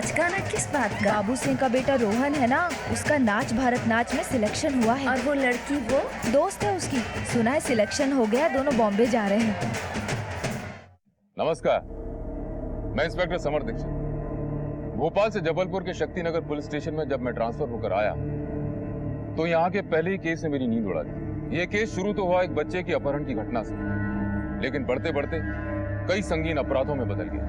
नाच गाना किस बात का? बाबू सिंह का बेटा रोहन है ना, उसका नाच भारत नाच में सिलेक्शन हुआ है। और वो लड़की वो दोस्त है उसकी, सुना है सिलेक्शन हो गया, दोनों बॉम्बे जा रहे हैं। नमस्कार, मैं इंस्पेक्टर समर दीक्षित। भोपाल से जबलपुर के शक्तिनगर पुलिस स्टेशन में जब मैं ट्रांसफर होकर आया तो यहाँ के पहले ही केस ने मेरी नींद उड़ा दी। ये केस शुरू तो हुआ एक बच्चे की अपहरण की घटना से, लेकिन बढ़ते बढ़ते कई संगीन अपराधों में बदल गया।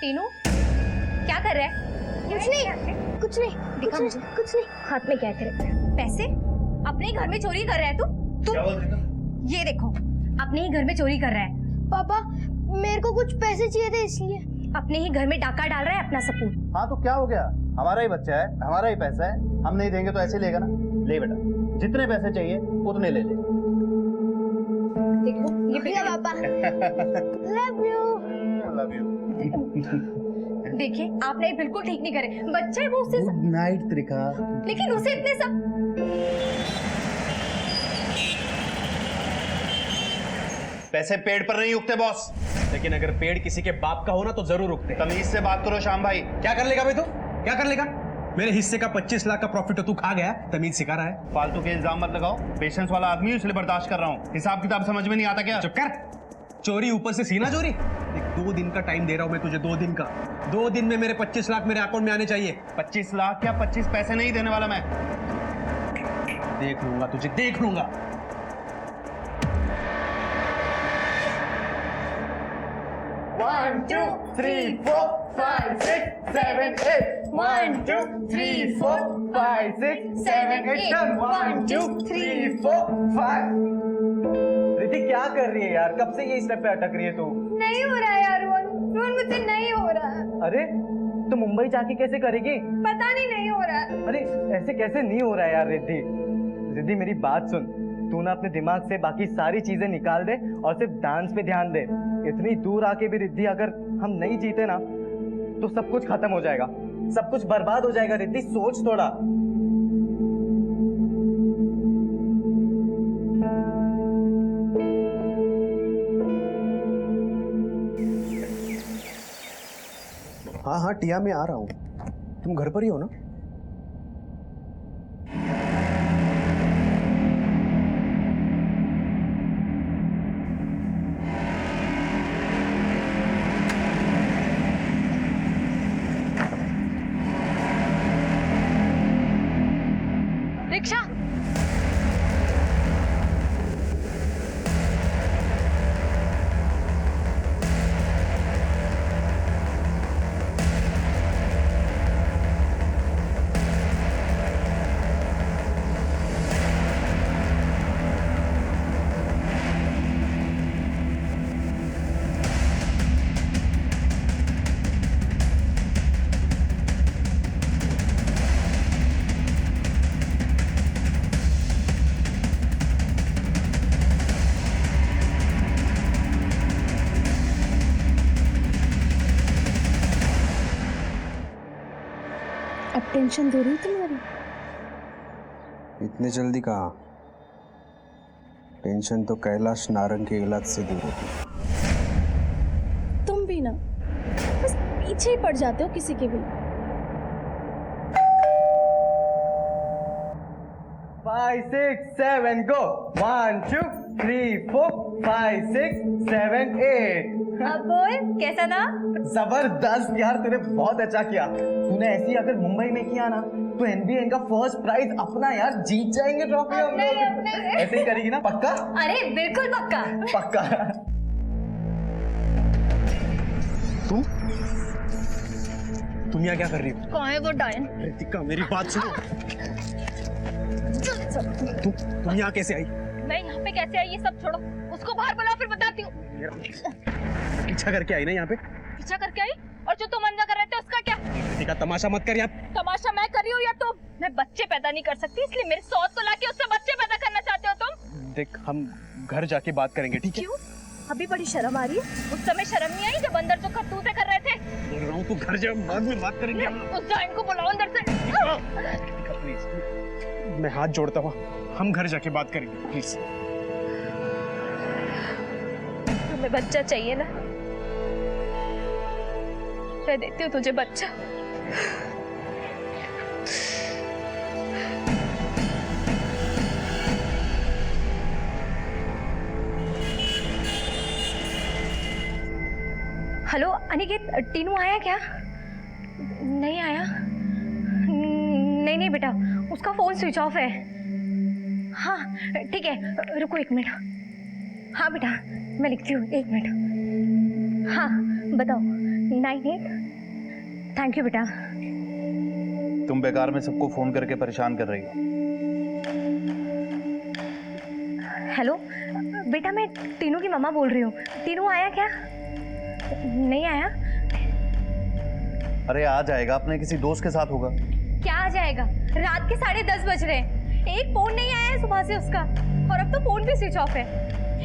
टीनू क्या कर रहा है? कुछ नहीं दिखा मुझे। कुछ नहीं। हाथ में क्या है तेरे? पैसे? अपने ही घर में चोरी कर रहा है तू? ये देखो, अपने ही घर में चोरी कर रहा है। पापा, मेरे को कुछ पैसे चाहिए थे इसलिए। अपने ही घर में डाका डाल रहा है अपना सपूत। हाँ तो क्या हो गया, हमारा ही बच्चा है, हमारा ही पैसा है, हम नहीं देंगे तो ऐसे लेगा ना। ले बेटा, जितने पैसे चाहिए उतने ले ले। देखो ये भैया पापा। Love you. Love you. देखिए आपने बिल्कुल ठीक नहीं करे। बच्चा है वो, उससे गुड नाइट त्रिका। लेकिन उसे इतने सब। पैसे पेड़ पर नहीं उगते बॉस, लेकिन अगर पेड़ किसी के बाप का हो ना तो जरूर उगते। तमीज से बात करो श्याम भाई। क्या कर लेगा भाई तू? क्या कर लेगा? मेरे हिस्से का 25 लाख का प्रॉफिट तो तू खा गया, तमीज सिखा रहा है। फालतू के इल्जाम मत लगाओ, पेशेंस वाला आदमी हूं, इसलिए बर्दाश्त कर रहा हूँ। हिसाब किताब समझ में नहीं आता क्या? चुप कर। चोरी ऊपर से सीना चोरी। देख 2 दिन का टाइम दे रहा हूं मैं तुझे, 2 दिन का। 2 दिन में मेरे 25 लाख मेरे अकाउंट में आने चाहिए। 25 लाख क्या 25 पैसे नहीं देने वाला मैं। देख लूंगा तुझे, देख लूंगा। One, 2, 3, 4, 5, 6, 7, 8. 1, 2, 3, 4, 5, 6, 7, 8. Done. 1, 2, 3, 4, 5. रिद्धि क्या कर रही है यार? कब से ये स्टेप पे अटक रही है तू? नहीं हो रहा है यार रोहन, मुझसे नहीं हो रहा है। अरे तो मुंबई जाके कैसे करेगी? पता नहीं हो रहा है। अरे ऐसे कैसे नहीं हो रहा है यार रिद्धि? रिद्धि मेरी बात सुन, तू ना अपने दिमाग से बाकी सारी चीजें निकाल दे और सिर्फ डांस पे ध्यान दे। इतनी दूर आके भी रिद्धि अगर हम नहीं जीते ना तो सब कुछ खत्म हो जाएगा, सब कुछ बर्बाद हो जाएगा। रिद्धि सोच थोड़ा। हाँ हाँ टिया मैं आ रहा हूँ, तुम घर पर ही हो ना? रिक्शा। अब टेंशन दूर हुई तुम्हारी? इतने जल्दी कहाँ? टेंशन तो कैलाश नारंग के इलाज से दूर होती। तुम भी ना बस पीछे ही पड़ जाते हो किसी के भी। 5, 6, 7 go। 1, 2, 3, 4, 5, 6, 7, 8। अब बोल कैसा था? जबरदस्त यार, तूने बहुत अच्छा किया। तूने ऐसी अगर मुंबई में किया ना तो NBA का फर्स्ट प्राइज अपना यार, जीत जाएंगे ट्रॉफी हम लोग। ऐसे ही करेगी ना? पक्का? अरे बिल्कुल पक्का। पक्का। तुम यहाँ क्या कर रही हो? कौन है वो डायन? रितिका मेरी बात सुनो। तुम यहाँ कैसे आई? मैं यहाँ पे कैसे आई ये सब छोड़ो, उसको बाहर बुलाओ फिर बताती हूँ। पीछा करके आई ना यहाँ पे? पीछा करके आई? और जो तुम अंजा कर रहे थे उसका क्या? रितिका तमाशा मत कर यार। तमाशा मैं कर रही हूँ या तुम? मैं बच्चे पैदा नहीं कर सकती, इसलिए मेरे सौत को लाके उससे बच्चे पैदा करना चाहते हो तुम? देख हम घर जाके बात करेंगे, ठीक है? क्यों? अभी बड़ी शर्म आ रही है? उस समय शर्म नहीं आई जब अंदर जो करतूतें कर रहे थे? बोल रहा हूँ, तू घर जा, बाद में बात करेंगे हम। उस जाइन को बुलाओ अंदर से। प्लीज, मैं हाथ जोड़ता हूँ, हम घर जाके बात करेंगे, प्लीज। तुम्हें बच्चा चाहिए ना, मैं देती हूँ तुझे बच्चा। हेलो अनिकेत, टीनू आया क्या? नहीं आया। नहीं नहीं बेटा, उसका फोन स्विच ऑफ है। हाँ ठीक है, रुको 1 मिनट। हाँ बेटा मैं लिखती हूँ, 1 मिनट। हाँ बताओ। 98। थैंक यू बेटा। तुम बेकार में सबको फोन करके परेशान कर रही हो। हेलो बेटा, मैं टीनू की मम्मा बोल रही हूँ। टीनू आया क्या? नहीं आया। अरे आ जाएगा, अपने किसी दोस्त के साथ होगा। क्या आ जाएगा? रात के 10:30 बज रहे हैं, एक फोन नहीं आया है सुबह से उसका, और अब तो फोन भी स्विच ऑफ है।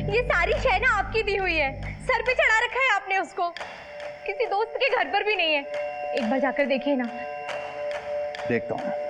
ये सारी शय ना आपकी दी हुई है, सर पे चढ़ा रखा है आपने उसको। किसी दोस्त के घर पर भी नहीं है। एक बार जाकर देखिए ना। देखता हूँ।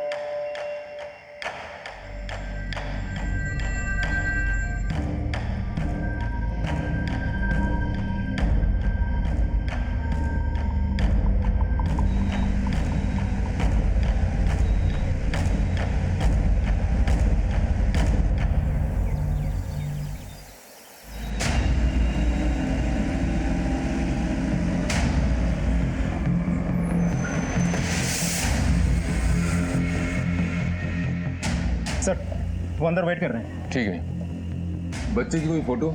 सर, वो अंदर वेट कर रहे हैं। ठीक है। बच्चे की कोई फोटो?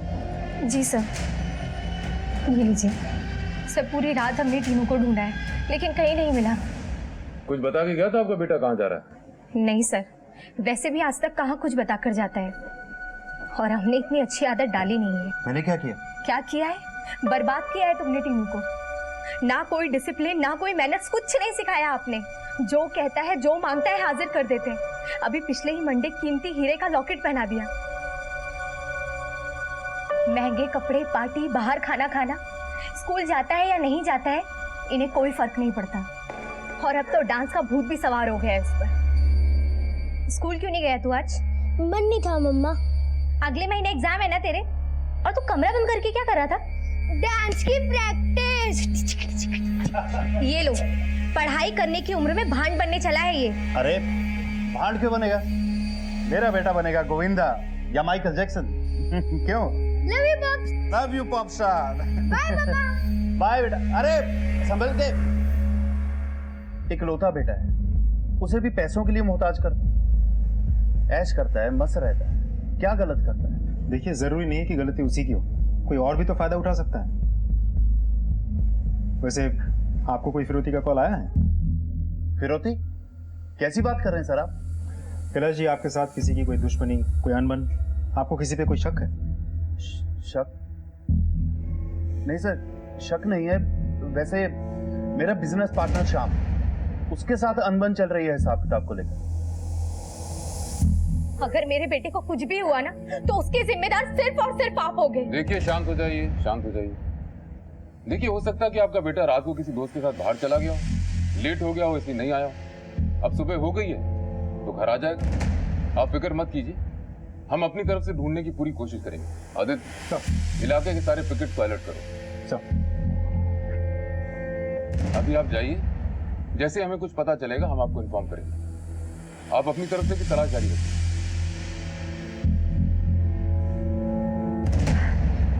जी सर, ये लीजिए। सर पूरी रात हमने टीनू को ढूंढा है, लेकिन कहीं नहीं मिला। कुछ बता के गया था आपका बेटा कहाँ जा रहा है? नहीं सर, वैसे भी आज तक कहाँ कुछ बता कर जाता है, और हमने इतनी अच्छी आदत डाली नहीं है। मैंने क्या किया? क्या किया है? बर्बाद किया है तुमने टीनू को। ना कोई डिसिप्लिन, ना कोई मैनर्स, कुछ नहीं सिखाया आपने। जो कहता है, जो मांगता है हाजिर कर देते हैं। अभी पिछले ही मंडे कीमती हीरे का लॉकेट पहना दिया। महंगे कपड़े, पार्टी, बाहर खाना खाना। स्कूल जाता है या नहीं जाता है, इन्हें कोई फर्क नहीं पड़ता। और अब तो डांस का भूत भी सवार हो गया है उस पर। स्कूल क्यों नहीं गया तू आज? मन नहीं था मम्मा। अगले महीने एग्जाम है ना तेरे, और तू कमरा बंद करके क्या कर रहा था? डांस की प्रैक्टिस। ये लो, पढ़ाई करने की उम्र में भांड बनने चला है ये। अरे भांड क्यों बनेगा? मेरा बेटा बनेगा गोविंदा या माइकल जैक्सन। क्यों? Love you pops. Love you pop star. Bye mama. Bye बेटा। अरे संभल के। इकलौता बेटा है, उसे भी पैसों के लिए मोहताज करता है। ऐश करता है, मस्त रहता है, क्या गलत करता है? देखिए, जरूरी नहीं है कि गलती उसी की हो, कोई और भी तो फायदा उठा सकता है। वैसे आपको कोई फिरौती का कॉल आया है? फिरौती? कैसी बात कर रहे हैं सर आप? कैलाश जी, आपके साथ किसी की कोई दुश्मनी, कोई अनबन, आपको किसी पे कोई शक है? शक? नहीं सर, शक नहीं है। वैसे मेरा बिजनेस पार्टनर श्याम, उसके साथ अनबन चल रही है हिसाब किताब को लेकर। अगर मेरे बेटे को कुछ भी हुआ ना, तो उसके जिम्मेदार सिर्फ और सिर्फ आप होगे। देखिए शांत हो जाइए, शांत हो जाइए। देखिए, हो सकता है कि आपका बेटा रात को किसी दोस्त के साथ बाहर चला गया हो, लेट हो गया हो, इसलिए नहीं आया हो। अब सुबह हो गई है तो घर आ जाएगा। आप फिक्र मत कीजिए, हम अपनी तरफ से ढूंढने की पूरी कोशिश करेंगे। आदित्य, इलाके के सारे पिकेट को अलर्ट करो। सर, अभी आप जाइए, जैसे हमें कुछ पता चलेगा हम आपको इन्फॉर्म करेंगे। आप अपनी तरफ से भी तलाश जारी रखिए।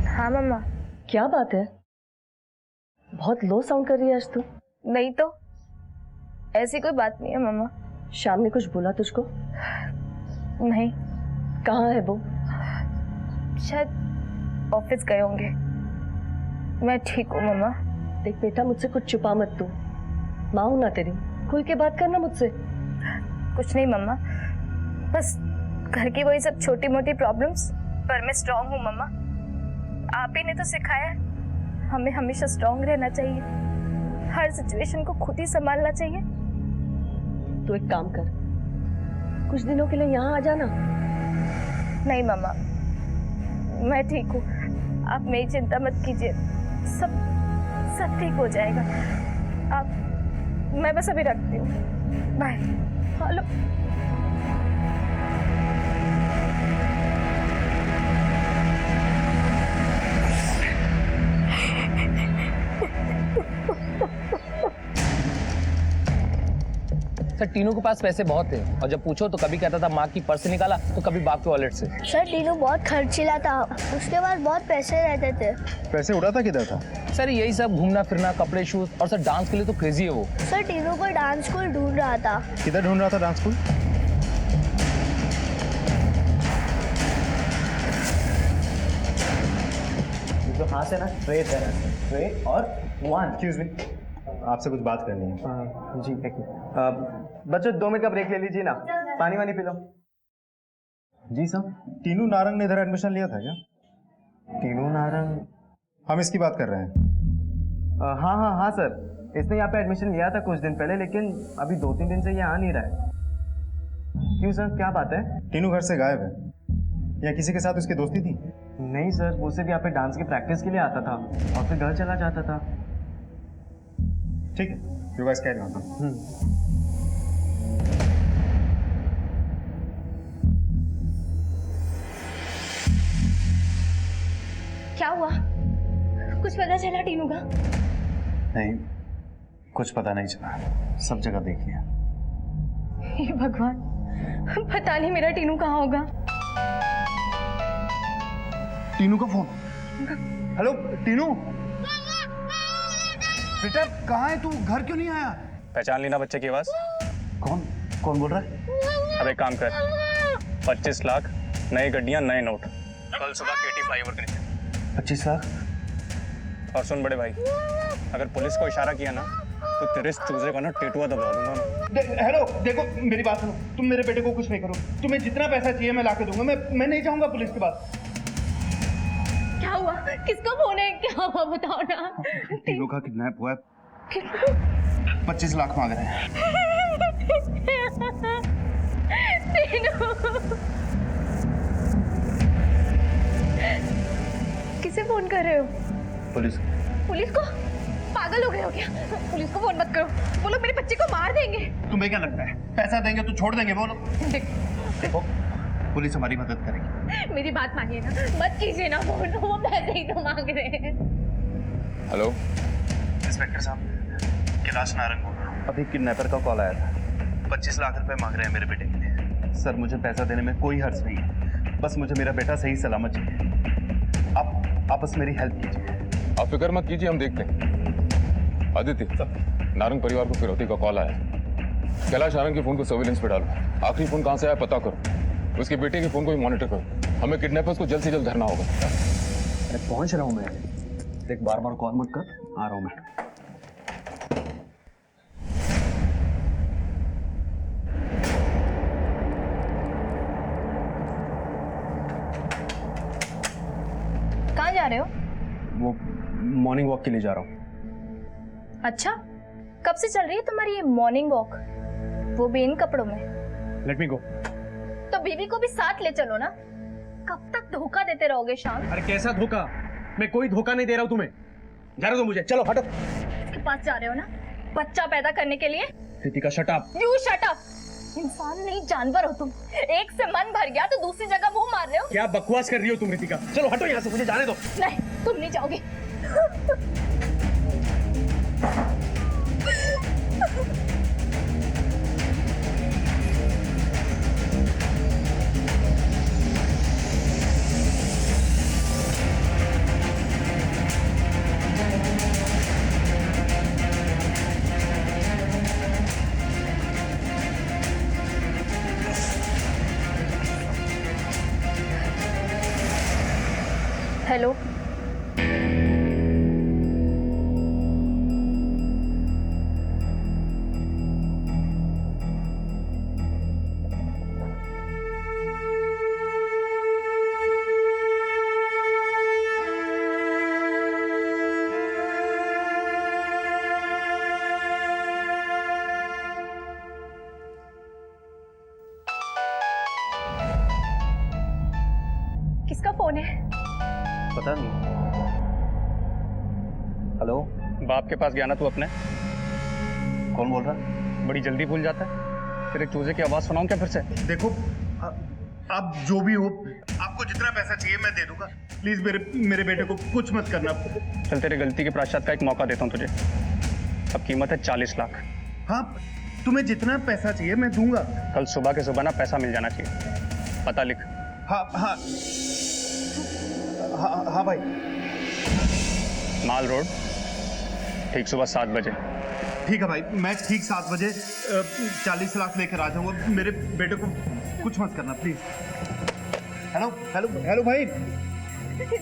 हाँ मम्मा। क्या बात है, बहुत लो साउंड कर रही है आज तू। नहीं तो ऐसी कोई बात नहीं है मम्मा। शाम ने कुछ बोला तुझको? नहीं। कहाँ है वो? शायद ऑफिस गए होंगे। मैं ठीक हूँ मम्मा। देख बेटा, मुझसे कुछ छुपा मत तू, माँ हूं ना तेरी, खुल के बात करना मुझसे। कुछ नहीं मम्मा, बस घर की वही सब छोटी मोटी प्रॉब्लम्स, पर मैं स्ट्रांग हूँ मम्मा। आप ही ने तो सिखाया है, हमें हमेशा स्ट्रांग रहना चाहिए, हर सिचुएशन को खुद ही संभालना चाहिए। तो एक काम कर, कुछ दिनों के लिए यहाँ आ जाना। नहीं मम्मा, मैं ठीक हूँ, आप मेरी चिंता मत कीजिए, सब ठीक हो जाएगा। आप मैं बस अभी रखती हूँ, बाय। हेलो। सर टीनू के पास पैसे बहुत थे और जब पूछो तो कभी कहता था माँ की पर्स से निकाला तो कभी बाप के वॉलेट से। सर टीनू बहुत खर्चीला था, उसके पास बहुत पैसे रहते थे। पैसे उड़ाता किधर था? सर यही सब घूमना फिरना, कपड़े, शूज और सर डांस के लिए तो क्रेजी है वो। सर टीनू को डांस स्कूल ढूंढ रहा था। किधर ढूंढ रहा था डांस स्कूल? तो हाथ से ना स्ट्रेट है, स्ट्रेट और 1। एक्सक्यूज मी, आपसे कुछ बात करनी है। जी एक मिनट। बच्चों 2 मिनट का ब्रेक ले लीजिए ना, पानी वानी पी लो। जी सर। टीनू नारंग ने इधर एडमिशन लिया था क्या? टीनू नारंग? हम इसकी बात कर रहे हैं। हाँ हाँ हाँ सर, इसने यहाँ पे एडमिशन लिया था कुछ दिन पहले, लेकिन अभी 2-3 दिन से ये आ नहीं रहा है। क्यों सर, क्या बात है? टीनू घर से गायब है, या किसी के साथ उसकी दोस्ती थी? नहीं सर, वो सिर्फ यहाँ पे डांस की प्रैक्टिस के लिए आता था और फिर घर चला जाता था। ठीक है, यू गाइस कैरी ऑन। क्या हुआ? कुछ पता चला टीनू का? नहीं, कुछ पता नहीं चला, सब जगह देख लिया। हे भगवान, पता नहीं मेरा टीनू कहाँ होगा। टीनू का फोन। हेलो टीनू, बेटा कहाँ है तू? घर क्यों नहीं आया? पहचान लेना बच्चे की आवाज। कौन बोल रहा है? अब एक काम कर, 25 लाख, नई गड्डियां, नए नोट, कल सुबह केटी फ्लाईओवर के नीचे। 25 लाख? और सुन बड़े भाई, अगर पुलिस को इशारा किया ना तो तेरे इस चूजे का ना टेटुआ दबा दूंगा। हेलो देखो, मेरी बात सुनो, तुम मेरे बेटे को कुछ नहीं करो। तुम्हें जितना पैसा चाहिए मैं ला के दूंगा। मैं नहीं जाऊंगा पुलिस के पास। क्या हुआ? किसका फोन है? क्या हुआ बताओ ना। टीनू का किडनैप हुआ है, 25 लाख मांग रहे हैं। किसे फोन कर रहे हो? पुलिस। पुलिस को? पागल हो गए हो क्या? पुलिस को फोन मत करो, वो लोग मेरे बच्चे को मार देंगे। तुम्हें क्या लगता है पैसा देंगे तो छोड़ देंगे वो लोग? देखो, पुलिस हमारी मदद करेगी। मेरी बात मानिए ना, मत कीजिए ना फोन, वो पैसे ही तो मांग रहे हैं। हेलो इंस्पेक्टर साहब, कैलाश नारंग बोल रहा हूँ। अभी किडनैपर का कॉल आया था, 25 लाख रुपए मांग रहे हैं मेरे बेटे के लिए। सर मुझे पैसा देने में कोई हर्ज नहीं है, बस मुझे मेरा बेटा सही सलामत चाहिए। आप बस मेरी हेल्प कीजिए। आप फिक्र मत कीजिए, हम देखते हैं। आदित्य, नारंग परिवार को फिरौती का कॉल आया। कैलाश नारंग के फोन को सर्विलेंस पे डालो। आखिरी फोन कहाँ से आया पता करो, उसके बेटे के फोन को भी मॉनिटर करो। हमें किडनैपर्स को जल्द से जल्द धरना होगा। अरे पहुंच रहा हूँ मैं, देख बार बार कॉल मत कर, आ रहा हूँ मैं। कहाँ जा रहे हो? वो मॉर्निंग वॉक के लिए जा रहा हूँ। अच्छा, कब से चल रही है तुम्हारी ये मॉर्निंग वॉक, वो भी इन कपड़ों में? लेट मी गो। तो बीवी को भी साथ ले चलो ना, कब तक धोखा देते रहोगे शाम? अरे कैसा धोखा? मैं कोई धोखा नहीं दे रहा हूँ तुम्हें। जाने दो मुझे, चलो हटो। इसके पास जा रहे हो ना बच्चा पैदा करने के लिए? Ritika shut up. You shut up. इंसान नहीं जानवर हो तुम। एक से मन भर गया तो दूसरी जगह मुंह मार रहे हो। क्या बकवास कर रही हो तुम रितिका? चलो हटो यहाँ से, मुझे जाने दो। नहीं, तुम नहीं जाओगे। हेलो, किसका फोन है? पता नहीं। हेलो, बाप के पास गया ना तू अपने? कौन बोल रहा? बड़ी जल्दी भूल जाता है। तेरे चूजे की आवाज सुनाऊं क्या फिर से? देखो आप जो भी हो, आपको जितना पैसा चाहिए मैं दे दूंगा। प्लीज मेरे बेटे को कुछ मत करना। चल तेरे गलती के प्रायश्चित का एक मौका देता हूँ तुझे। अब कीमत है 40 लाख। हाँ, तुम्हें जितना पैसा चाहिए मैं दूंगा। कल सुबह के सुबह ना पैसा मिल जाना चाहिए। पता लिख। हाँ हाँ हाँ हाँ भाई। माल रोड, ठीक सुबह 7 बजे। ठीक है भाई, मैं ठीक 7 बजे 40 लाख लेकर आ जाऊंगा। मेरे बेटे को कुछ मत करना प्लीज। हेलो हेलो हेलो भाई।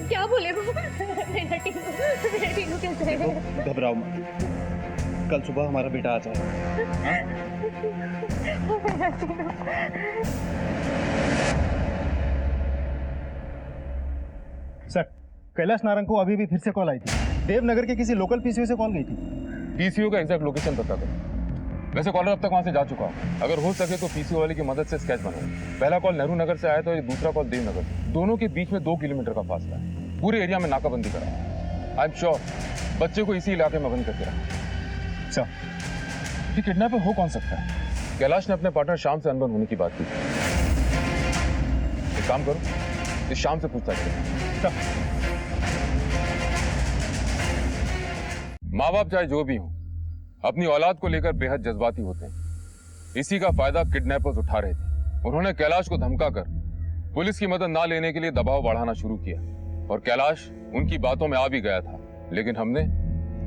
क्या बोले वो? मेरा टीनू कैसे है? घबराओ मत, कल सुबह हमारा बेटा आ जाएगा। सर, कैलाश नारंग को अभी भी फिर से कॉल आई थी। देवनगर के किसी लोकल पीसीओ से कॉल गई थी। पीसीओ का एग्जैक्ट लोकेशन पता करो। वैसे कॉलर अब तक वहां से जा चुका हूं। अगर हो सके तो पीसीओ वाले की मदद से स्केच बनाओ। पहला कॉल नेहरू नगर से आया था, ये दूसरा कॉल देवनगर। दोनों के बीच में 2 किलोमीटर का फासला है। पूरे एरिया में नाकाबंदी करा। आई एम श्योर बच्चे को इसी इलाके में बंद करके रखा। सर, ये किडनैपर हो कौन सकता है? कैलाश ने अपने पार्टनर श्याम से अनबन होने की बात की। एक काम करो, इस शाम से पूछताछ करो। माँ बाप चाहे जो भी हो, अपनी औलाद को लेकर बेहद जज्बाती होते हैं। इसी का फायदा किडनैपर्स उठा रहे थे। उन्होंने कैलाश को धमकाकर पुलिस की मदद ना लेने के लिए दबाव बढ़ाना शुरू किया और कैलाश उनकी बातों में आ भी गया था। लेकिन हमने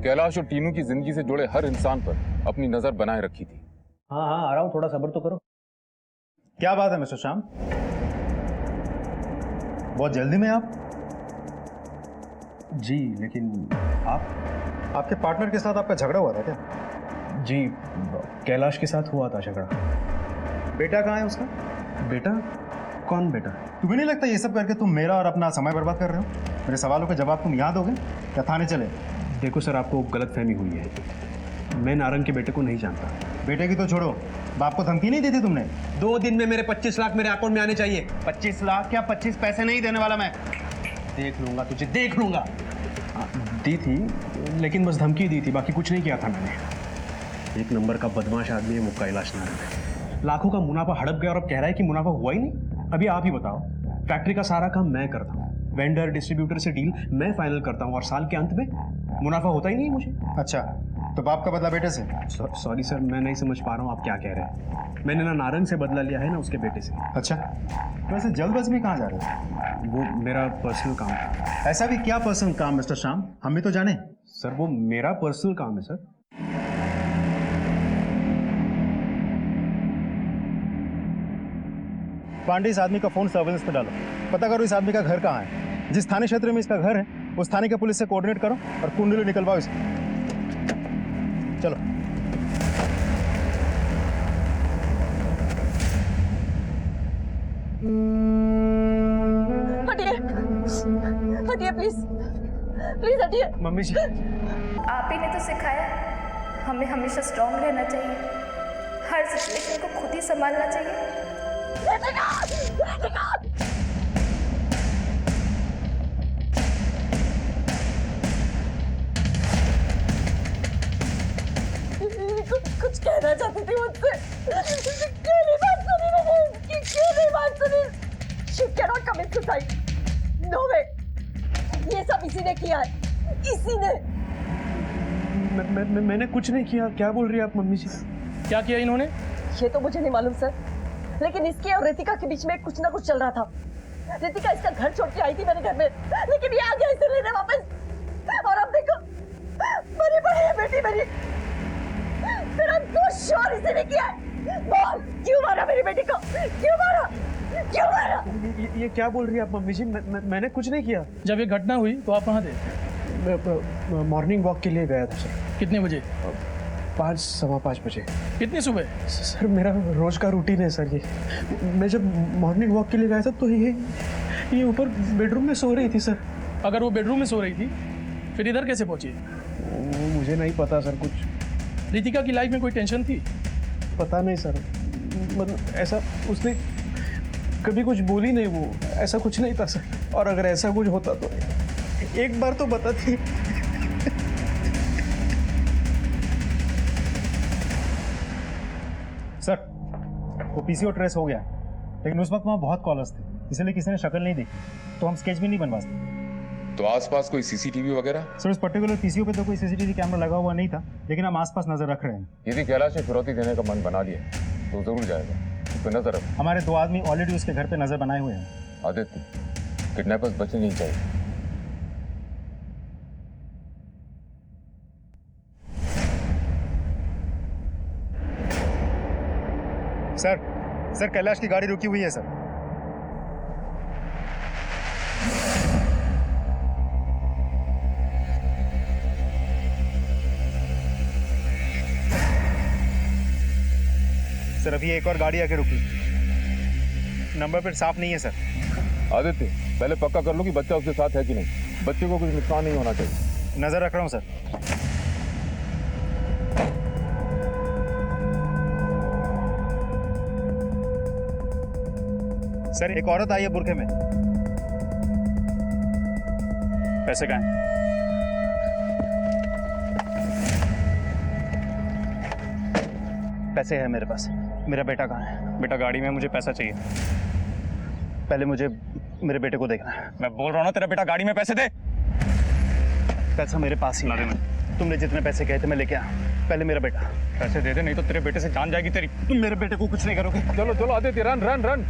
कैलाश और टीनू की जिंदगी से जुड़े हर इंसान पर अपनी नजर बनाए रखी थी। हाँ हाँ आ रहा हूँ, थोड़ा सब्र तो करो। क्या बात है मिस्टर श्याम, बहुत जल्दी में आप? जी, लेकिन आपके पार्टनर के साथ आपका झगड़ा हुआ था क्या? जी, कैलाश के साथ हुआ था झगड़ा। बेटा कहाँ है उसका? बेटा? कौन बेटा? तुम्हें नहीं लगता ये सब करके तुम मेरा और अपना समय बर्बाद कर रहे हो? मेरे सवालों के जवाब तुम याद दोगे या थाने चले? देखो सर, आपको गलतफहमी हुई है। मैं नारंग के बेटे को नहीं जानता। बेटे की तो छोड़ो, बाप को धमकी नहीं दी थी तुमने? 2 दिन में मेरे 25 लाख मेरे अकाउंट में आने चाहिए। 25 लाख क्या? 25 पैसे नहीं देने वाला मैं। देख लूंगा तुझे, देख लूंगा। दी थी, लेकिन बस धमकी दी थी, बाकी कुछ नहीं किया था मैंने। एक नंबर का बदमाश आदमी है वो कैलाश नारंग। लाखों का मुनाफा हड़प गया और अब कह रहा है कि मुनाफा हुआ ही नहीं। अभी आप ही बताओ, फैक्ट्री का सारा काम मैं करता हूँ, वेंडर डिस्ट्रीब्यूटर से डील मैं फाइनल करता हूँ और साल के अंत में मुनाफा होता ही नहीं मुझे। अच्छा, तो बाप का बदला बेटे से? सॉरी सर, मैं नहीं समझ पा रहा हूँ आप क्या कह रहे हैं। मैंने ना नारंग से बदला लिया है ना उसके बेटे से। अच्छा, तो वैसे जल्दबाजी में कहाँ जा रहे हो? वो मेरा पर्सनल काम था। ऐसा भी क्या पर्सनल काम मिस्टर श्याम, हम भी तो जाने। सर वो मेरा पर्सनल काम है सर। पांडे, इस आदमी का फोन सर्वेलेंस पे डालो, पता करो इस आदमी का घर कहाँ है। जिस थाने क्षेत्र में इसका घर है उस थाने के पुलिस से कोऑर्डिनेट करो और कुंडली निकलवाओ इसे। चलो। हटिए, हटिए प्लीज, प्लीज हटिए। मम्मी जी, आप ही ने तो सिखाया हमें हमेशा स्ट्रांग रहना चाहिए, हर सिचुएशन को खुद ही संभालना चाहिए। कुछ कहना चाहती थी मुझसे, क्यों नहीं बात सुनी मैंने इसकी, क्यों नहीं बात सुनी? She cannot commit suicide. No way. ये सब इसी ने किया है, इसी ने। मैंने कुछ नहीं किया। क्या बोल रही है आप मम्मी जी? क्या किया इन्होंने? ये तो मुझे नहीं मालूम सर, लेकिन इसके और रितिका के बीच में कुछ ना कुछ चल रहा था। रितिका इसका घर छोड़ के आई थी मेरे घर में, लेकिन ये आ गया इसे लेने वापस। और अब देखो, मरी पड़ी है बेटी मेरी। मेरा दोस्त श्योर इसी ने किया है। बोल, क्यों मारा मेरी बेटी को? क्यों मारा? क्यों मारा? ये क्या बोल रही है आप मम्मी जी? मैंने कुछ नहीं किया। जब ये घटना हुई तो आप कहाँ थे? मॉर्निंग वॉक के लिए गया था सर। कितने बजे? 5, सवा 5 बजे। कितनी सुबह? सर मेरा रोज का रूटीन है सर ये। मैं जब मॉर्निंग वॉक के लिए गया था तो ये ऊपर बेडरूम में सो रही थी सर। अगर वो बेडरूम में सो रही थी फिर इधर कैसे पहुंची? वो मुझे नहीं पता सर। कुछ रितिका की लाइफ में कोई टेंशन थी? पता नहीं सर, मतलब ऐसा उसने कभी कुछ बोली नहीं, वो ऐसा कुछ नहीं था सर। और अगर ऐसा कुछ होता तो एक बार तो बताती। वो पीसीओ ट्रेस हो गया, लेकिन उस वक्त वहाँ बहुत कॉलर्स थे, इसलिए किसी ने शक्ल नहीं देखी, तो हम स्केच भी नहीं बनवा सकते। तो आसपास कोई सीसीटीवी वगैरर? सर उस पर्टिकुलर पीसीओ पे तो कोई सीसीटीवी कैमरा लगा हुआ नहीं था, लेकिन हम आसपास नजर रख रहे हैं। यदि कैलाश ने फिरौती देने का मन बना लिया तो जरूर जाएगा, उस पर नजर रख। हमारे 2 आदमी ऑलरेडी उसके घर पे नजर बनाए हुए हैं। आदित्य, किडनैपर्स बचने नहीं चाहिए। सर कैलाश की गाड़ी रुकी हुई है सर। सर अभी एक और गाड़ी आके रुकी, नंबर प्लेट साफ नहीं है सर। आदित्य, पहले पक्का कर लो कि बच्चा उसके साथ है कि नहीं। बच्चे को कुछ नुकसान नहीं होना चाहिए। नजर रख रहा हूँ सर। सर एक औरत आई है बुरखे में। पैसे कहाँ हैं? पैसे हैं मेरे पास। मेरा बेटा कहाँ है? बेटा गाड़ी में, मुझे पैसा चाहिए। पहले मुझे मेरे बेटे को देखना है। मैं बोल रहा हूँ ना, तेरा बेटा गाड़ी में, पैसे दे। पैसा मेरे पास ही है। तुमने जितने पैसे कहे थे मैं लेके आया। पहले मेरा बेटा। पैसे दे दे, नहीं तो तेरे बेटे से जान जाएगी तेरी। तुम मेरे बेटे को कुछ नहीं करोगे। चलो चलो आदित्य, रन रन रन।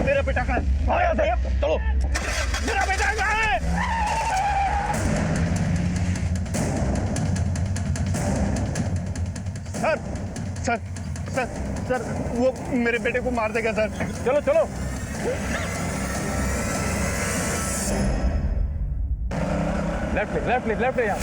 मेरा बेटा कहाँ है? चलो, मेरा बेटा कहाँ है? सर सर सर सर वो मेरे बेटे को मार देगा सर। चलो चलो। लेफ्ट ले यहाँ।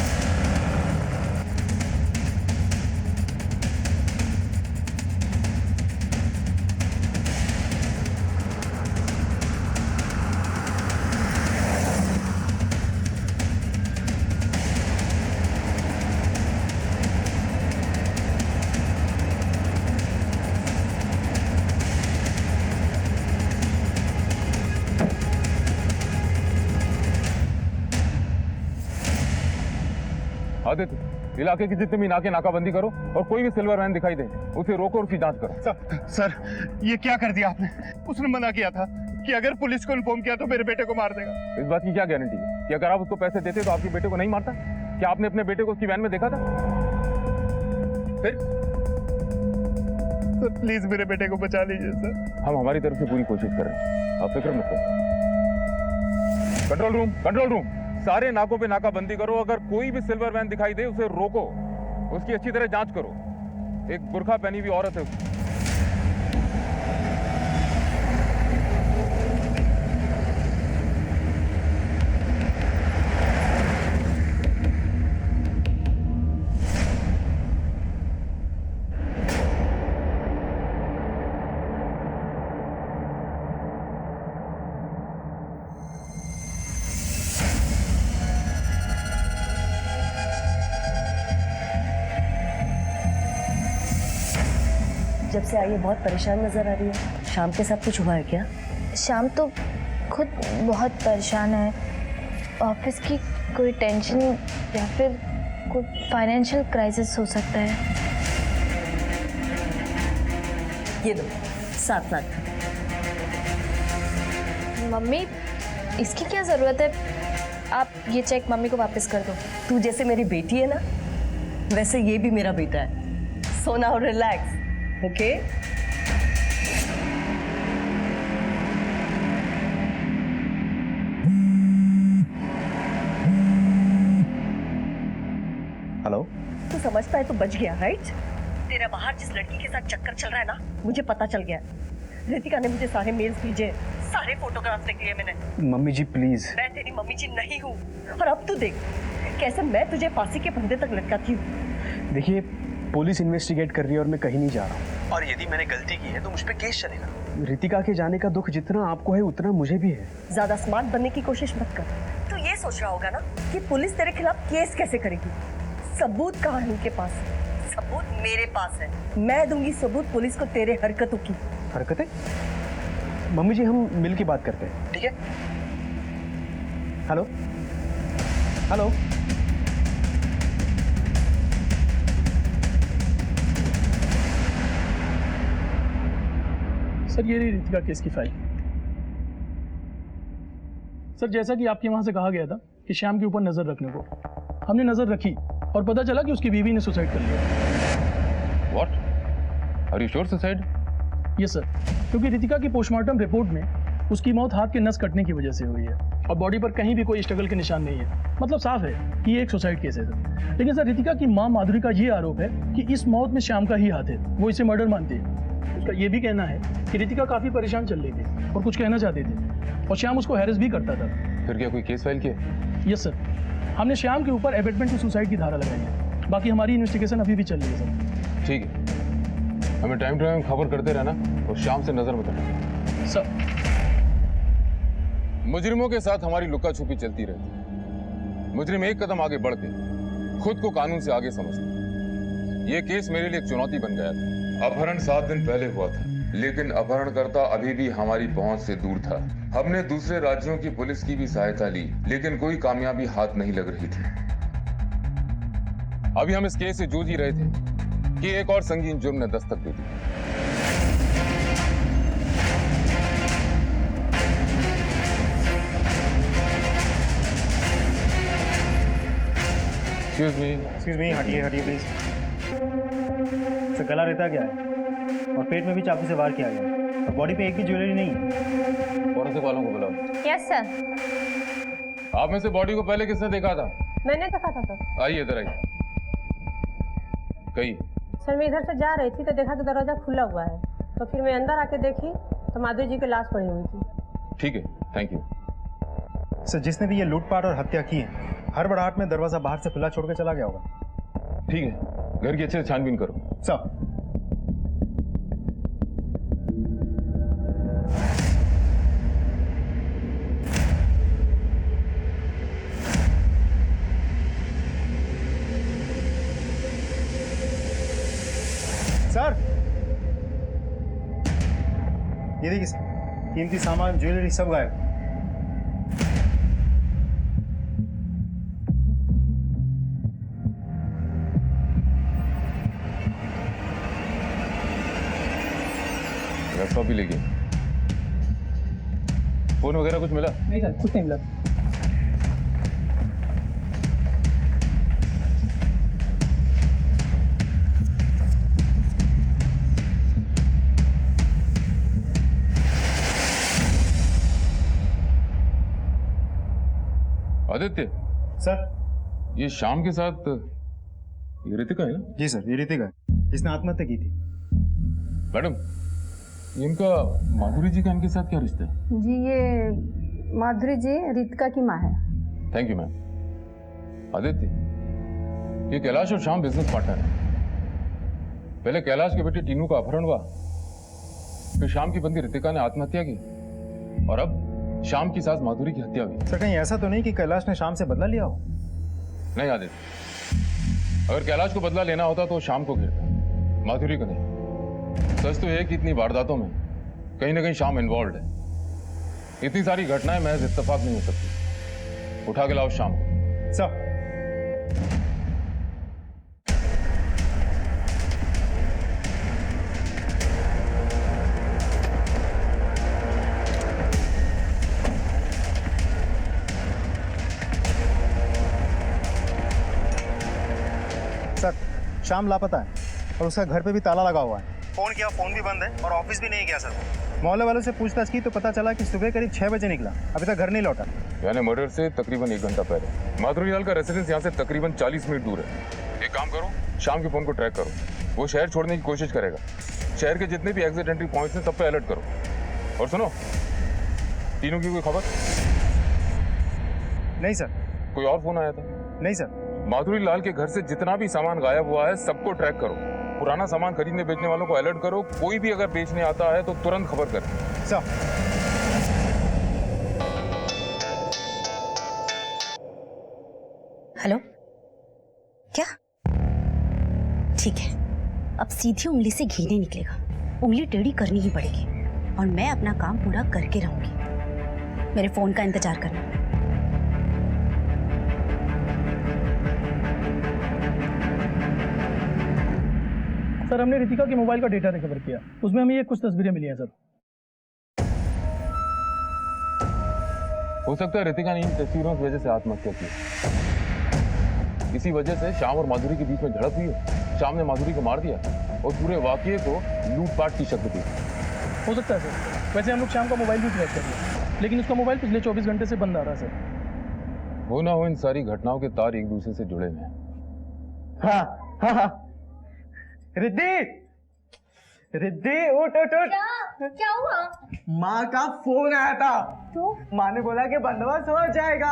आदित्य, इलाके की जितनी भी नाकाबंदी करो और कोई भी सिल्वर वैन दिखाई दे उसे रोको और उसकी जांच करो। सर ये क्या कर दिया आपने? उसने मना किया था कि अगर पुलिस को इन्फॉर्म किया तो मेरे बेटे को मार देगा। इस बात की क्या गारंटी है कि अगर आप उसको पैसे देते तो आपके बेटे को नहीं मारता? क्या आपने अपने बेटे को उसकी वैन में देखा था? फिर सर प्लीज मेरे बेटे को बचा लीजिए सर। हम हमारी तरफ से पूरी कोशिश कर रहे हैं, आप फिक्र मत करो। कंट्रोल रूम, सारे नाकों पे नाकाबंदी करो। अगर कोई भी सिल्वर वैन दिखाई दे उसे रोको, उसकी अच्छी तरह जांच करो। एक बुर्खा पहनी हुई औरत है उसकी। जब से आई है बहुत परेशान नजर आ रही है। शाम के साथ कुछ हुआ है क्या? शाम तो खुद बहुत परेशान है। ऑफिस की कोई टेंशन या फिर कोई फाइनेंशियल क्राइसिस हो सकता है। ये दो 7 लाख। मम्मी, इसकी क्या ज़रूरत है? आप ये चेक मम्मी को वापस कर दो। तू जैसे मेरी बेटी है ना, वैसे ये भी मेरा बेटा है। So now relax, okay? Hello. तू समझता है तो बच गया, राइट? तेरा बाहर जिस लड़की के साथ चक्कर चल रहा है ना, मुझे पता चल गया। रितिका ने मुझे सारे मेल्स भेजे, सारे फोटोग्राफ्स देख लिए मैंने। Mummy ji please. मैं तेरी मम्मी जी नहीं हूँ। और अब तू देख कैसे मैं तुझे फांसी के फंदे तक लटकाती हूँ। देखिए, पुलिस इन्वेस्टिगेट कर रही है और मैं कहीं नहीं जा रहा हूँ। और यदि मैंने गलती की है तो मुझ पे केस चलेगा। रितिका के जाने का दुख जितना आपको है उतना मुझे भी है। ज्यादा स्मार्ट बनने की कोशिश मत कर। तू ये सोच रहा होगा ना कि पुलिस तेरे खिलाफ केस कैसे करेगी। सबूत कहाँ है उनके पास? सबूत मेरे पास है। मैं दूंगी सबूत पुलिस को तेरे हरकतों की। हरकतें? मम्मी जी हम मिल के बात करते हैं, ठीक है? Hello hello. सर ये रही रितिका केस की फाइल। सर जैसा कि आपके वहां से कहा गया था कि श्याम के ऊपर नजर रखने को, हमने नजर रखी और पता चला कि उसकी बीवी ने सुसाइड कर लिया। What? Are you sure suicide? Yes sir, क्योंकि रितिका की पोस्टमार्टम रिपोर्ट में उसकी मौत हाथ के नस कटने की वजह से हुई है और बॉडी पर कहीं भी कोई स्ट्रगल के निशान नहीं है। मतलब साफ है कि ये एक सुसाइड केस है सर। लेकिन सर रितिका की मां माधुरी का ये आरोप है कि इस मौत में श्याम का ही हाथ है, वो इसे मर्डर मानती है। उसका ये भी कहना है कि रितिका काफी परेशान चल रही थी और कुछ कहना चाहती थी और श्याम उसको हैरेस भी करता था। फिर क्या कोई केस फाइल किया? यस सर, हमने श्याम के ऊपर एबेटमेंट टू सुसाइड की धारा लगाई है। बाकी हमारी इन्वेस्टिगेशन अभी भी चल रही है सर। ठीक है, हमें टाइम टू टाइम खबर करते रहना और शाम से नजर मत रखना। सर मुजरिमों के साथ हमारी लुका छुपी चलती रहती है। मुजरिम एक कदम आगे बढ़ के खुद को कानून से आगे समझते। ये केस मेरे लिए एक चुनौती बन गया था। अपहरण 7 दिन पहले हुआ था, लेकिन अपहरणकर्ता अभी भी हमारी पहुंच से दूर था। हमने दूसरे राज्यों की पुलिस की भी सहायता ली, लेकिन कोई कामयाबी हाथ नहीं लग रही थी। अभी हम इस केस से जूझ ही रहे थे कि एक और संगीन जुर्म ने दस्तक दे दी। एक्सक्यूज मी, हटिए हटिए प्लीज। गला रहता क्या है और पेट में भी चाकू से वार किया गया और बॉडी पे एक भी ज्वेलरी नहीं है। फॉरेंसिक वालों को बुलाओ। Yes sir. आप में से बॉडी को पहले किसने देखा था? मैंने देखा था सर। आइए इधर आइए। कही सर मैं इधर से जा रही थी तो देखा कि दरवाजा खुला हुआ है, तो फिर मैं अंदर आके देखी तो माधुरी जी की लाश पड़ी हुई थी। ठीक है, थैंक यू। सर जिसने भी ये लूटपाट और हत्या की है, हड़बड़ाहट में दरवाजा बाहर से खुला छोड़ के चला गया होगा। ठीक है, घर की अच्छे से छानबीन करो। सर सर ये देखिए सर, कीमती सामान ज्वेलरी सब गायब। लैपटॉप भी ले गए। फोन वगैरह कुछ मिला? नहीं सर, कुछ नहीं मिला। आदित्य सर ये शाम के साथ ये रितिका है ना? जी सर, ये रितिका है, इसने आत्महत्या की थी। मैडम इनका माधुरी जी का इनके साथ क्या रिश्ता है? जी ये माधुरी जी रितिका की माँ है। Thank you ma'am. आदित्य ये कैलाश और श्याम बिजनेस पार्टनर है। पहले कैलाश के बेटे टीनू का अपहरण हुआ, फिर शाम की बंदी रितिका ने आत्महत्या की और अब शाम की सास माधुरी की हत्या हुई। सर कहीं ऐसा तो नहीं कि कैलाश ने शाम से बदला लिया हो? नहीं आदित्य, अगर कैलाश को बदला लेना होता तो शाम को घेरता, माधुरी को नहीं। सच तो है कि इतनी वारदातों में कहीं ना कहीं शाम इन्वॉल्व है। इतनी सारी घटनाएं महज इत्तेफाक नहीं हो सकती। उठा के लाओ शाम को। सर सर शाम लापता है और उसका घर पे भी ताला लगा हुआ है। फोन किया, फोन भी बंद है और ऑफिस भी नहीं गया सर। मोहल्ले वालों से पूछताछ की तो पता चला कि सुबह करीब 6 बजे निकला, अभी तक घर नहीं लौटा। यानी मर्डर से तकरीबन 1 घंटा पहले। माधुरी लाल का रेसिडेंस यहाँ से तकरीबन 40 मिनट दूर है। एक काम करो, शाम के फोन को ट्रैक करो, वो शहर छोड़ने की कोशिश करेगा। शहर के जितने भी एग्जिट एंट्री पॉइंट्स हैं सब पे अलर्ट करो। और सुनो, तीनों की कोई खबर? नहीं सर। कोई और फोन आया था? नहीं सर। माधुरी लाल के घर से जितना भी सामान गायब हुआ है सबको ट्रैक करो। पुराना सामान खरीदने बेचने वालों को अलर्ट करो। कोई भी अगर बेचने आता है तो तुरंत खबर करें। सर हेलो, क्या? ठीक है, अब सीधी उंगली से घी नहीं निकलेगा, उंगली टेढ़ी करनी ही पड़ेगी। और मैं अपना काम पूरा करके रहूंगी। मेरे फोन का इंतजार करना। सर हमने रितिका के मोबाइल का डेटा रिकवर किया, उसमें हमें ये कुछ तस्वीरें मिली हैं सर। हो सकता है रितिका ने इन तस्वीरों की वजह से आत्महत्या की। इसी वजह से श्याम और माधुरी के बीच में झड़प हुई है। श्याम ने माधुरी को मार दिया और पूरे वाकये को लूटपाट की शक्ल दी। हो सकता है सर। वैसे हम लोग श्याम का मोबाइल भी ट्रैक कर लिया, लेकिन उसका मोबाइल पिछले 24 घंटे से बंद आ रहा है सर। हो ना हो, इन सारी घटनाओं के तार एक दूसरे से जुड़े हुए हैं। हाँ हाँ हाँ। रिद्धि, रिद्धि उठ उठ उठ। क्या हुआ? माँ का फोन आया था। तो माँ ने बोला कि बंदोबस्त हो जाएगा,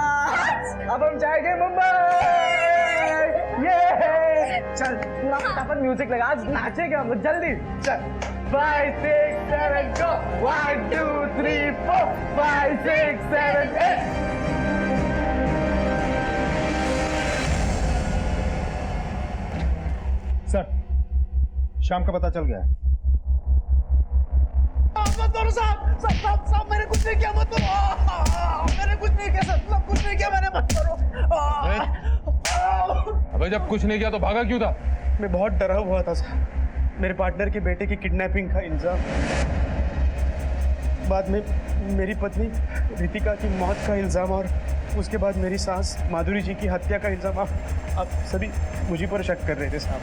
अब हम जाएंगे मुंबई। ये चल पूरा फटाफट म्यूजिक लगा, आज नाचेंगे हम लोग, जल्दी चल। 5 6 7 go 1 2 3 4 5 6 7 8। सर शाम का पता चल गया है। साहब मैंने कुछ नहीं किया, मत करो। मैंने कुछ नहीं किया सर, कुछ नहीं किया मैंने, मत करो। अबे जब कुछ नहीं किया तो भागा क्यों था? मैं बहुत डरा हुआ था सर। मेरे पार्टनर के बेटे की किडनैपिंग का इल्जाम, बाद में मेरी पत्नी रितिका की मौत का इल्जाम, और उसके बाद मेरी सास माधुरी जी की हत्या का इल्जाम। आप सभी मुझे पर शक कर रहे थे साहब,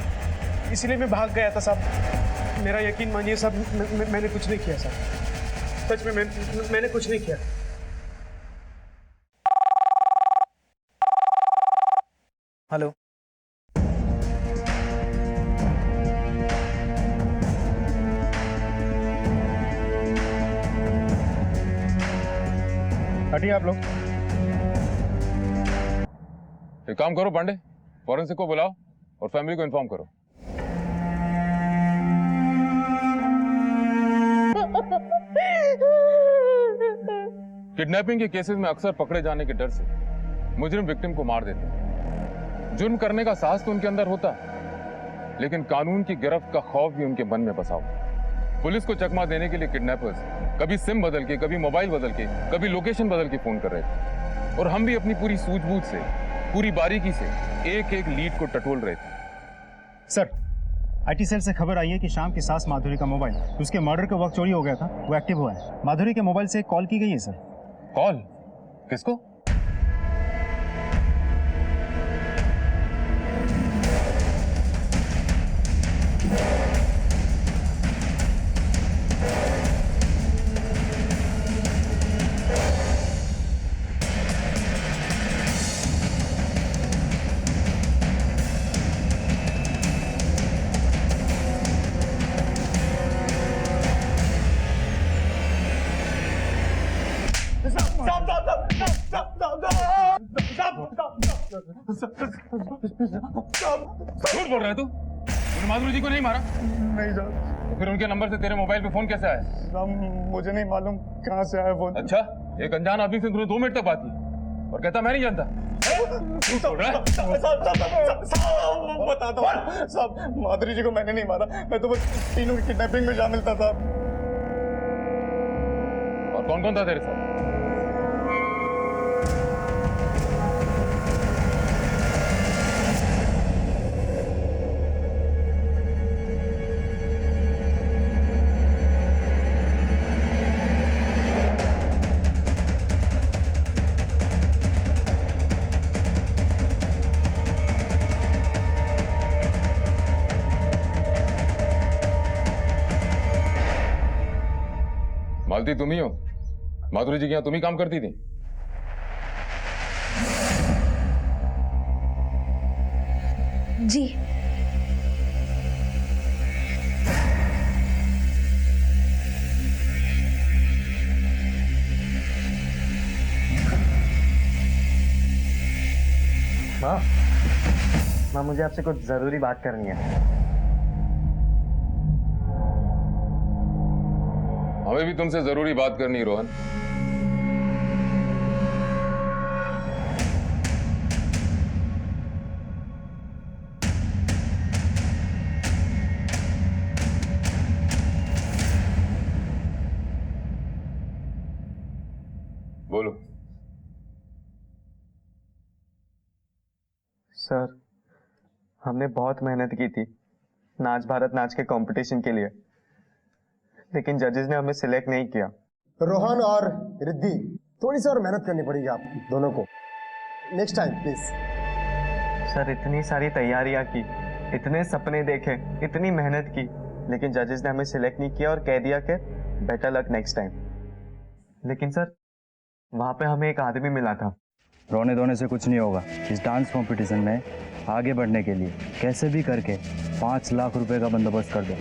इसलिए मैं भाग गया था साहब। मेरा यकीन मानिए साहब, मैंने कुछ नहीं किया साहब, सच में मैंने कुछ नहीं किया। हेलो, हटिए आप लोग। एक काम करो पांडे, फॉरेंसिक को बुलाओ और फैमिली को इन्फॉर्म करो। किडनैपिंग के केसेस में अक्सर पकड़े जाने के डर से मुजरिम विक्टिम को मार देते हैं। जुर्म करने का साहस तो उनके अंदर होता है, लेकिन कानून की गिरफ्त का खौफ भी उनके मन में बसा हुआ। पुलिस को चकमा देने के लिए किडनैपर्स कभी सिम बदल के, कभी मोबाइल बदल के, कभी लोकेशन बदल के फोन कर रहे थे, और हम भी अपनी पूरी सूझबूझ से, पूरी बारीकी से एक एक लीड को टटोल रहे थे। सर आईटी सेल से खबर आई है कि शाम की सास माधुरी का मोबाइल उसके मर्डर के वक्त चोरी हो गया था, वो एक्टिव हुआ है। माधुरी के मोबाइल से कॉल की गई है सर। कॉल? किसको? झूठ बोल रहा है तू? तूने माधुरी जी को नहीं मारा? नहीं सर। तो फिर उनके नंबर से तेरे मोबाइल पे फोन कैसे आया? मुझे नहीं मालूम कहाँ से आया फोन। अच्छा, एक अनजान आदमी से तूने 2 मिनट तक बात की और कहता मैं नहीं जानता। झूठ बोल रहा है? बता दो साहब, माधुरी जी को मैंने नहीं मारा, मैं तो बस तीनों की किडनैपिंग में शामिल था साहब। और कौन कौन था तेरे साथ? मालती तुम ही हो? माधुरी जी के यहाँ तुम ही काम करती थी? जी। माँ मुझे आपसे कुछ जरूरी बात करनी है। हमें भी तुमसे जरूरी बात करनी है रोहन। सर, हमने बहुत मेहनत की थी नाच भारत नाच के कंपटीशन के लिए, लेकिन जजेस ने हमें सिलेक्ट नहीं किया। रोहन और रिद्धि, थोड़ी सी और मेहनत करनी पड़ेगी आप दोनों को, नेक्स्ट टाइम प्लीज। सर, इतनी सारी तैयारियां की, इतने सपने देखे, इतनी मेहनत की, लेकिन जजेस ने हमें सिलेक्ट नहीं किया और कह दिया कि बेटर लक नेक्स्ट टाइम। लेकिन सर, वहां पे हमें एक आदमी मिला था। रोने धोने से कुछ नहीं होगा। इस डांस कंपटीशन में आगे बढ़ने के लिए कैसे भी करके 5 लाख रुपए का बंदोबस्त कर दो।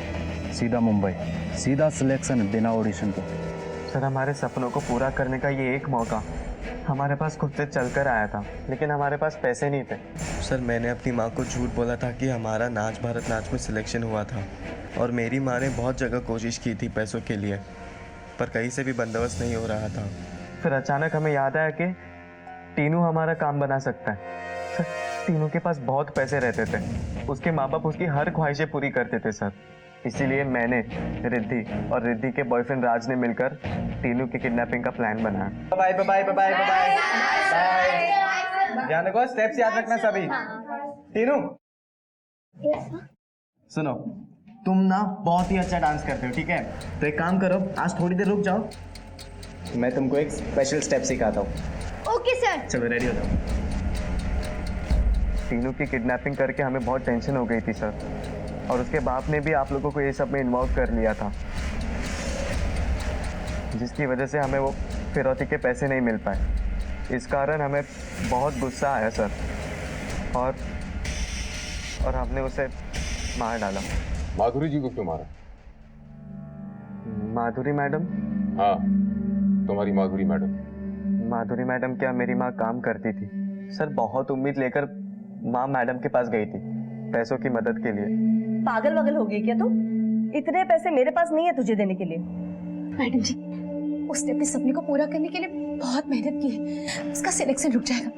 सीधा मुंबई, सीधा सिलेक्शन बिना ऑडिशन को। सर, हमारे सपनों को पूरा करने का ये एक मौका हमारे पास खुद से चलकर आया था, लेकिन हमारे पास पैसे नहीं थे। सर, मैंने अपनी माँ को झूठ बोला था कि हमारा नाच भारत नाच में सिलेक्शन हुआ था, और मेरी माँ ने बहुत जगह कोशिश की थी पैसों के लिए, पर कहीं से भी बंदोबस्त नहीं हो रहा था। फिर अचानक हमें याद आया कि टीनू हमारा काम बना सकता है। सर, टीनू के पास बहुत पैसे रहते थे, उसके माँ बाप उसकी हर ख्वाहिशें पूरी करते थे सर। इसीलिए मैंने, रिद्धि और रिद्धि के बॉयफ्रेंड राज ने मिलकर टीनू की किडनैपिंग का प्लान बनाया। Bye bye bye bye bye bye. ध्यान रखो, स्टेप्स याद रखना सभी। टीनू, सुनो, तुम ना बहुत ही अच्छा डांस करते हो, ठीक है? तो एक काम करो, आज थोड़ी देर रुक जाओ, मैं तुमको एक स्पेशल स्टेप सिखाता हूँ। Okay sir. चलो रेडी हो जाओ। टीनू की किडनैपिंग करके हमें बहुत टेंशन हो गई थी सर, और उसके बाप ने भी आप लोगों को ये सब में इन्वॉल्व कर लिया था, जिसकी वजह से हमें वो फिरौती के पैसे नहीं मिल पाए। इस कारण हमें बहुत गुस्सा आया सर, और हमने उसे मार डाला। माधुरी जी को क्यों मारा? माधुरी मैडम? हाँ, तुम्हारी माधुरी मैडम। माधुरी मैडम क्या मेरी माँ काम करती थी सर। बहुत उम्मीद लेकर माँ मैडम के पास गई थी पैसों की मदद के लिए। पागल वगल हो गई क्या तू? इतने पैसे मेरे पास नहीं है तुझे देने के लिए। मैडम जी, उसने अपने सपने को पूरा करने के लिए बहुत मेहनत की है, उसका सिलेक्शन रुक जाएगा।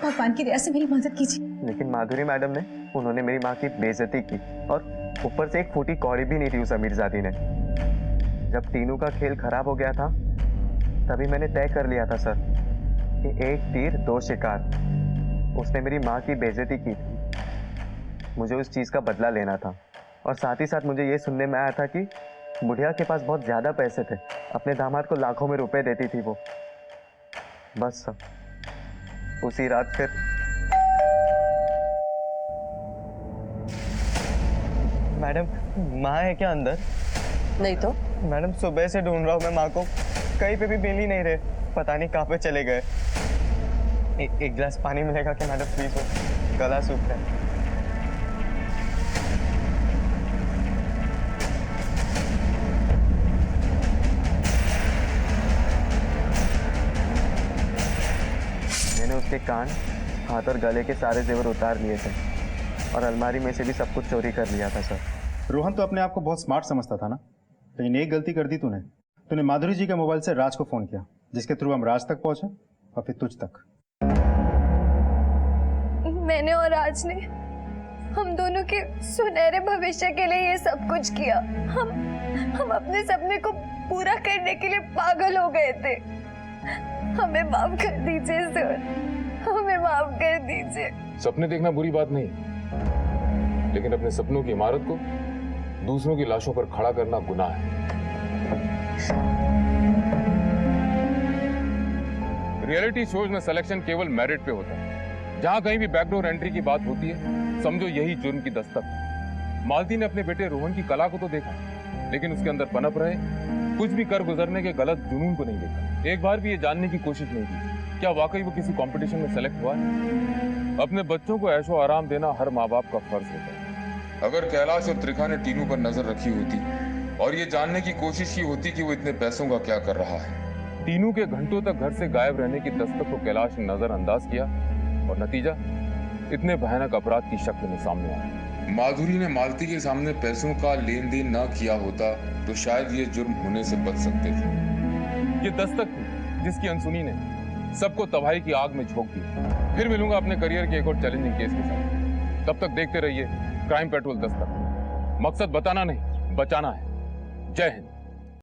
भगवान की दया से मेरी मदद कीजिए। लेकिन माधुरी मैडम ने, उन्होंने मेरी माँ की बेइज्जती की, और ऊपर से एक फूटी कौड़ी भी नहीं दी उस अमीरजादी ने। जब टीनू का खेल खराब हो गया था, तभी मैंने तय कर लिया था सर कि एक तीर दो शिकार। उसने मेरी माँ की बेइज्जती की थी, मुझे उस चीज़ का बदला लेना था। और साथ ही साथ मुझे ये सुनने में आया था कि बुढ़िया के पास बहुत ज़्यादा पैसे थे, अपने दामाद को लाखों में रुपए देती थी वो। बस सर, उसी रात फिर मैडम, माँ है क्या अंदर? नहीं तो मैडम, सुबह से ढूंढ रहा हूँ मैं माँ को, कहीं पे भी मिल ही नहीं रहे, पता नहीं कहाँ पे चले गए। एक गिलास पानी मिलेगा क्या मैडम प्लीज? वो गला सूख रहा है। मैंने उसके कान, हाथ और गले के सारे जेवर उतार लिए थे, और अलमारी में से भी सब कुछ चोरी कर लिया था सर। रोहन तो अपने आप को बहुत स्मार्ट समझता था ना, लेकिन एक गलती कर दी तूने। तूने माधुरी जी के मोबाइल से राज को फोन किया, जिसके थ्रू हम राज तक पहुंचे और फिर तुझ तक। मैंने और राज ने हम दोनों के सुनहरे भविष्य के लिए ये सब कुछ किया। हम अपने सपने को पूरा करने के लिए पागल हो गए थे। हमें माफ कर दीजिए सर, हमें माफ कर दीजिए। सपने देखना बुरी बात नहीं, लेकिन अपने सपनों की इमारत को दूसरों की लाशों पर खड़ा करना गुनाह है। रियलिटी शोज में सिलेक्शन केवल मेरिट पे होता है। जहां कहीं भी बैकडोर एंट्री की बात होती है, समझो यही जुर्म की दस्तक है। मालती ने अपने बेटे रोहन की कला को तो देखा, लेकिन उसके अंदर पनप रहे कुछ भी कर गुजरने के गलत जुनून को नहीं देखा। एक बार भी ये जानने की कोशिश नहीं की क्या वाकई वो किसी कंपटीशन में सेलेक्ट हुआ है। अपने बच्चों को ऐशो आराम देना हर माँ बाप का फर्ज होता है। अगर कैलाश और त्रिखा ने टीनू पर नजर रखी होती और ये जानने की कोशिश की होती कि वो इतने पैसों का क्या कर रहा है। टीनू के घंटों तक घर से गायब रहने की दस्तक को कैलाश ने नजरअंदाज किया, और नतीजा इतने भयानक अपराध की शक्ल में सामने आया। माधुरी ने मालती के सामने पैसों का लेन देन न किया होता तो शायद ये जुर्म होने से बच सकते थे। ये दस्तक थी जिसकी अनसुनी ने सबको तबाही की आग में झोंक दिया। फिर मिलूंगा अपने करियर के एक और चैलेंजिंग केस के साथ। तब तक देखते रहिए क्राइम पेट्रोल दस्तक। मकसद बताना नहीं, बचाना है। जय हिंद।